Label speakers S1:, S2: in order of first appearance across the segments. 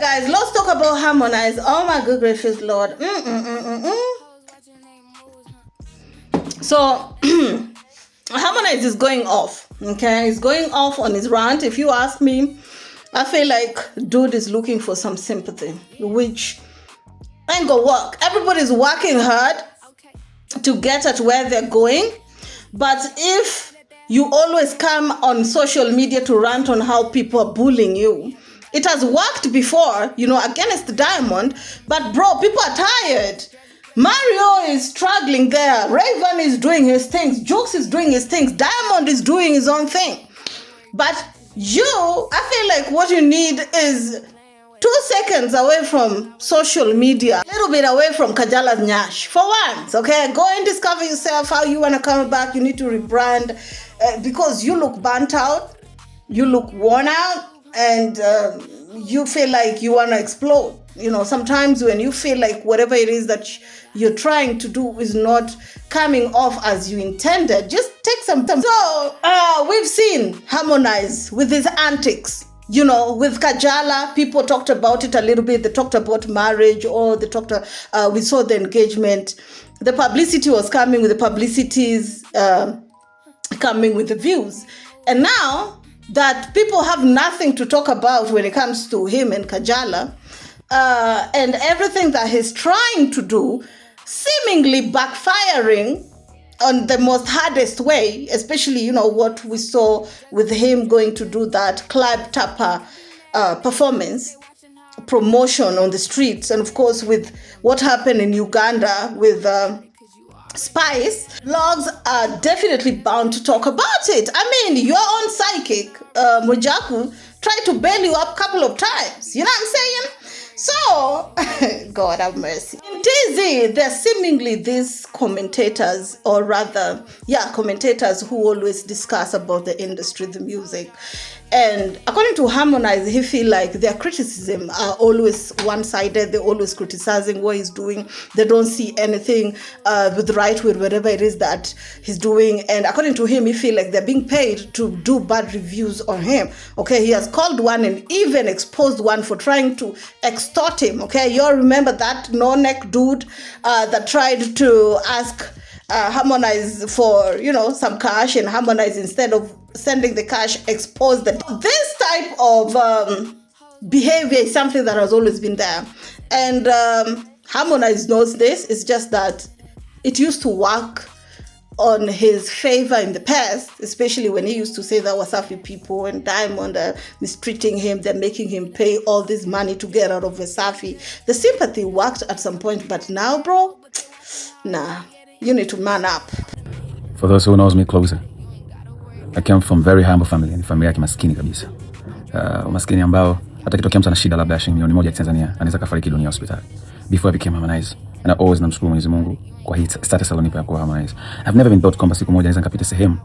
S1: Guys, let's talk about Harmonize. Oh my good gracious Lord. So Harmonize is going off. Okay, he's going off on his rant. If you ask me, I feel like dude is looking for some sympathy, which ain't gonna work. Everybody's working hard to get at where they're going, but if you always come on social media to rant on how people are bullying you, it has worked before, against Diamond, but bro, people are tired. Mario is struggling there. Raven is doing his things. Jokes is doing his things. Diamond is doing his own thing. But I feel like what you need is 2 seconds away from social media, a little bit away from Kajala's Nyash. For once, okay? Go and discover yourself how you want to come back. You need to rebrand because you look burnt out, you look worn out, and you feel like you want to explode. Sometimes when you feel like whatever it is that you're trying to do is not coming off as you intended, just take some time. So we've seen Harmonize with his antics. With Kajala, people talked about it a little bit. They talked about marriage, or they talked. We saw the engagement. The publicity was coming with the publicities, coming with the views, and now that people have nothing to talk about when it comes to him and Kajala, and everything that he's trying to do, seemingly backfiring on the most hardest way, especially, what we saw with him going to do that club tapper performance, promotion on the streets, and of course with what happened in Uganda with Spice. Blogs are definitely bound to talk about it. I mean, your own psychic, Mojaku, tried to bail you up a couple of times. You know what I'm saying? So, God have mercy. In TZ, there's seemingly these commentators, or rather, commentators who always discuss about the industry, the music. And according to Harmonize, he feel like their criticism are always one-sided. They're always criticizing what he's doing. They don't see anything with right with whatever it is that he's doing. And according to him, he feel like they're being paid to do bad reviews on him. Okay, he has called one and even exposed one for trying to extort him. Okay, you all remember that no-neck dude that tried to ask Harmonize for, some cash, and Harmonize, instead of sending the cash, exposed them. This type of behavior is something that has always been there. And Harmonize knows this. It's just that it used to work on his favor in the past, especially when he used to say that Wasafi people and Diamond are mistreating him. They're making him pay all this money to get out of Wasafi. The sympathy worked at some point, but now, bro, nah. You need to man up.
S2: For those who knows me closer, I came from very humble family, ni familia yake maskini kabisa. Maskini ambao hata kitokea mtu ana shida labda shilingi milioni 1 ya Tanzania anaweza kafariki dunia hospitali. Before I became Harmonize, and I always namshukuru Mwenyezi Mungu kwa hii status alonipa ya kuwa Harmonize. I've never been thought kwamba siku moja naweza nikapita sehemu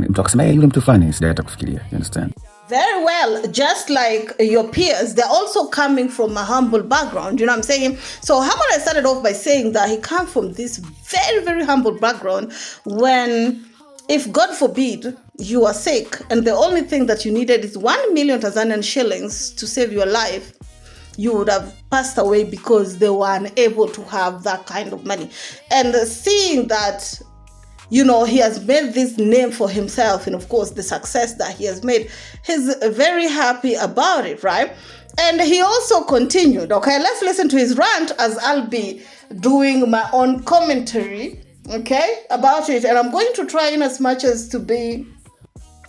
S2: mtu akasema yule mtu fulani, sijawahi kufikiria. You understand?
S1: Very well, just like your peers, they're also coming from a humble background, you know what I'm saying? So Harmonize started off by saying that he comes from this very, very humble background when, if God forbid, you are sick and the only thing that you needed is 1 million Tanzanian shillings to save your life, you would have passed away because they were unable to have that kind of money. And seeing that, he has made this name for himself, and of course the success that he has made, he's very happy about it, right? And he also continued. Okay, let's listen to his rant as I'll be doing my own commentary, okay, about it. And I'm going to try in as much as to be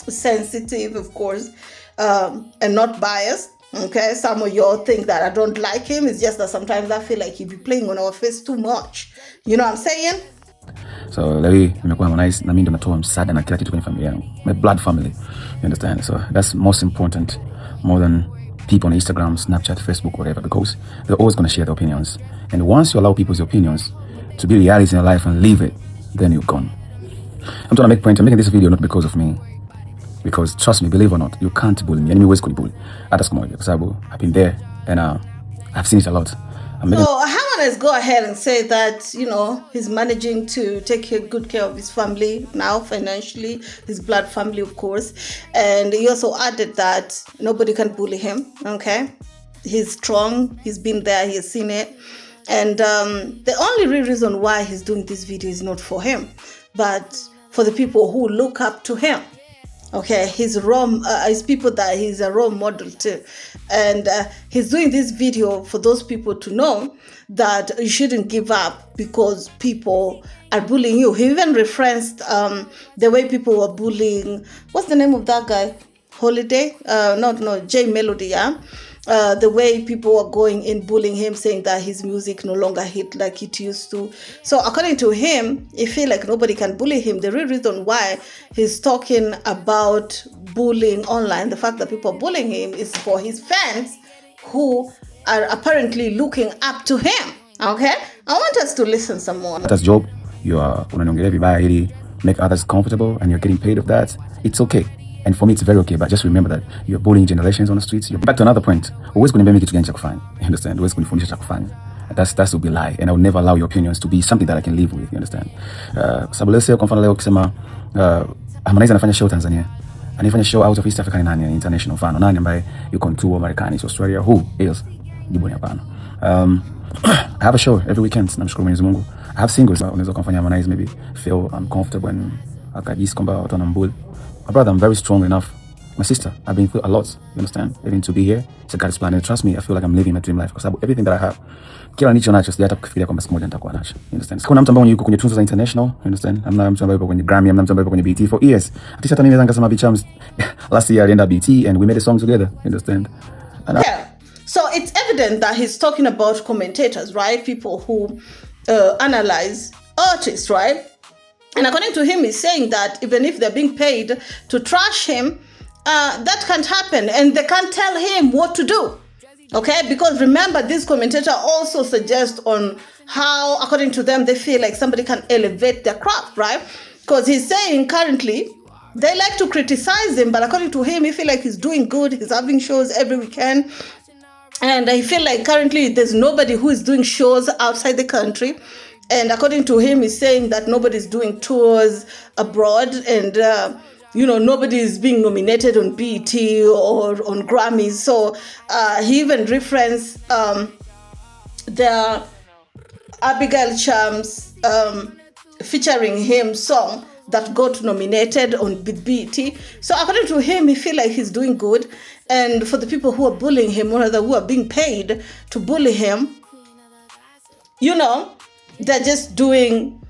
S1: sensitive, of course, and not biased. Okay, some of y'all think that I don't like him. It's just that sometimes I feel like he be playing on our face too much. You know what I'm saying?
S2: So leo nimekuwa Harmonize na mimi ndo natoa msaada na kila kitu kwenye familia yangu. My blood family. You understand? So that's most important, more than people on Instagram, Snapchat, Facebook, whatever, because they're always going to share their opinions. And once you allow people's opinions to be reality in your life and leave it, then you're gone. I'm trying to make point. I'm making this video not because of me. Because trust me, believe or not, you can't bully me. Enemy always could bully. Hata siku moja, kwa sababu I've been there and I've seen it a lot.
S1: So Harmonize go ahead and say that, he's managing to take good care of his family now financially, his blood family, of course. And he also added that nobody can bully him, okay? he's strong. He's been there. He's seen it. And the only real reason why he's doing this video is not for him, but for the people who look up to him. Okay, he's people that he's a role model to, and he's doing this video for those people to know that you shouldn't give up because people are bullying you. He even referenced the way people were bullying. What's the name of that guy? Holiday? No, J Melody. Yeah. The way people were going in bullying him, saying that his music no longer hit like it used to. So according to him, he feel like nobody can bully him. The real reason why he's talking about bullying online, the fact that people are bullying him, is for his fans who are apparently looking up to him. Okay? I want us to listen some more.
S2: That's job. You are unaniongelea vibaya ili make others comfortable and you're getting paid of that. It's okay. And for me, it's very okay, but just remember that you're bullying generations on the streets. You're back to another point. Always going to make it to kufanya. You understand? Always going to fundisha cha kufanya. That will be a lie. And I will never allow your opinions to be something that I can live with. You understand? Sababu leo kwa mfano leo ukisema Harmonize anafanya show Tanzania. Anafanya show out of East Africa ni nani? International fan. Nani ambaye yuko on tour Marekani, Australia? Who is? Jibu ni hapana. I have a show every weekend. Namshukuru Mwenyezi Mungu. I have singles. Unaweza kumfanya Harmonize maybe feel uncomfortable and akajisi kwamba watu wanambuli. My brother, I'm very strong enough. My sister, I've been through a lot. You understand? Even to be here, it's a God's plan. And trust me, I feel like I'm living my dream life. Because everything that I have, kila nicho nacho, sija hata kufikiria kwamba siku moja nitakuwa nacho. You understand? Kuna mtu ambaye yuko kwenye tuzo za international. You understand? Amna mtu ambaye yuko kwenye Grammy, amna mtu ambaye yuko kwenye BET for years. At least hata mimi naweza nikasema Bichams last year alienda BET and we made a song together. You understand?
S1: Yeah. So it's evident that he's talking about commentators, right? People who analyze artists, right? And according to him, he's saying that even if they're being paid to trash him, that can't happen. And they can't tell him what to do. Okay? Because remember, this commentator also suggests on how, according to them, they feel like somebody can elevate their craft, right? Because he's saying currently, they like to criticize him, but according to him, he feel like he's doing good. He's having shows every weekend. And I feel like currently there's nobody who is doing shows outside the country. And according to him, he's saying that nobody's doing tours abroad and, nobody is being nominated on BET or on Grammys. So he even referenced the Abigail Chams featuring him song that got nominated on BET. So according to him, he feel like he's doing good. And for the people who are bullying him, or rather who are being paid to bully him, they're just doing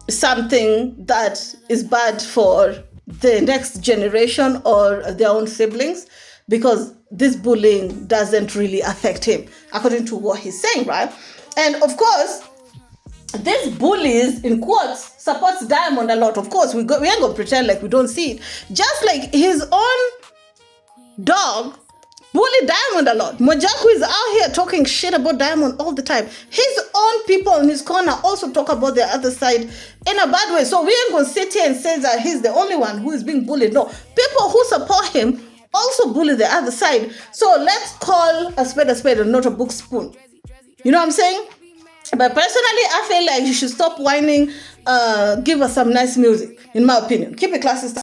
S1: something that is bad for the next generation or their own siblings, because this bullying doesn't really affect him, according to what he's saying, right? And of course, this bullies, in quotes, supports Diamond a lot. Of course, we ain't gonna pretend like we don't see it. Just like his own dog bully Diamond a lot. Mojaku is out here talking shit about Diamond all the time. His own people in his corner also talk about the other side in a bad way. So we ain't gonna sit here and say that he's the only one who is being bullied. No, people who support him also bully the other side. So let's call a spade and not a book spoon. You know what I'm saying? But personally, I feel like you should stop whining. Give us some nice music, in my opinion. Keep it classy.